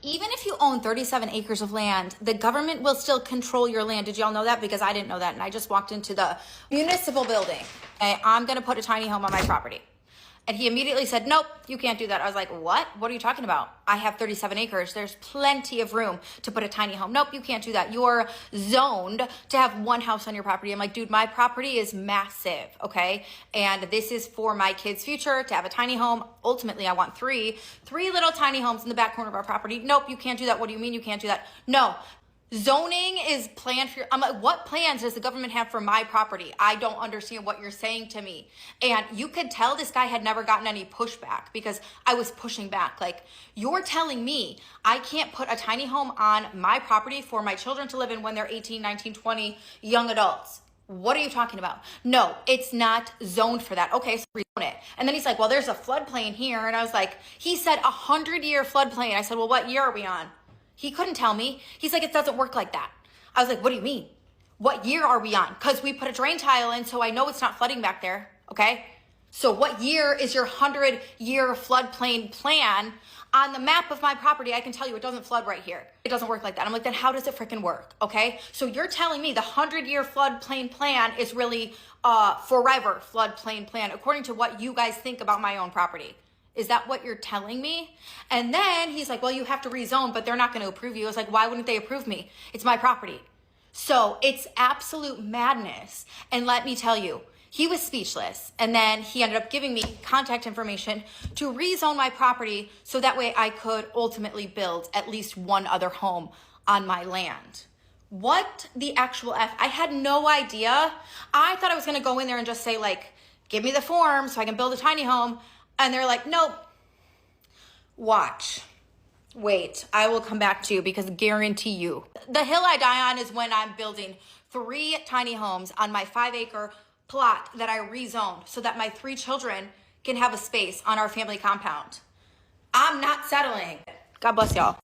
Even if you own 37 acres of land, the government will still control your land. Did y'all know that? Because I didn't know that. And I just walked into the municipal building. Okay, I'm going to put a tiny home on my property. And he immediately said, nope, you can't do that. I was like, what? What are you talking about? I have 37 acres. There's plenty of room to put a tiny home. Nope, you can't do that. You're zoned to have one house on your property. I'm like, dude, my property is massive, okay? And this is for my kids' future to have a tiny home. Ultimately, I want three little tiny homes in the back corner of our property. Nope, you can't do that. What do you mean you can't do that? No. Zoning is planned for, I'm like, what plans does the government have for my property? I don't understand what you're saying to me. And you could tell this guy had never gotten any pushback because I was pushing back. Like, you're telling me I can't put a tiny home on my property for my children to live in when they're 18, 19, 20, young adults. What are you talking about? No, it's not zoned for that. Okay, so rezone it. And then he's like, well, there's a floodplain here. And I was like, he said 100-year floodplain. I said, well, what year are we on? He couldn't tell me. He's like, it doesn't work like that. I was like, what do you mean? What year are we on? Because we put a drain tile in, so I know it's not flooding back there, okay? So what year is your 100-year floodplain plan? On the map of my property, I can tell you it doesn't flood right here. It doesn't work like that. I'm like, then how does it freaking work, okay? So you're telling me the 100-year floodplain plan is really forever floodplain plan, according to what you guys think about my own property. Is that what you're telling me? And then he's like, well, you have to rezone, but they're not going to approve you. I was like, why wouldn't they approve me? It's my property. So it's absolute madness. And let me tell you, he was speechless. And then he ended up giving me contact information to rezone my property so that way I could ultimately build at least one other home on my land. What the actual F? I had no idea. I thought I was going to go in there and just say, like, give me the form so I can build a tiny home. And they're like, nope, watch, wait, I will come back to you because guarantee you. The hill I die on is when I'm building 3 tiny homes on my 5-acre plot that I rezoned so that my 3 children can have a space on our family compound. I'm not settling. God bless y'all.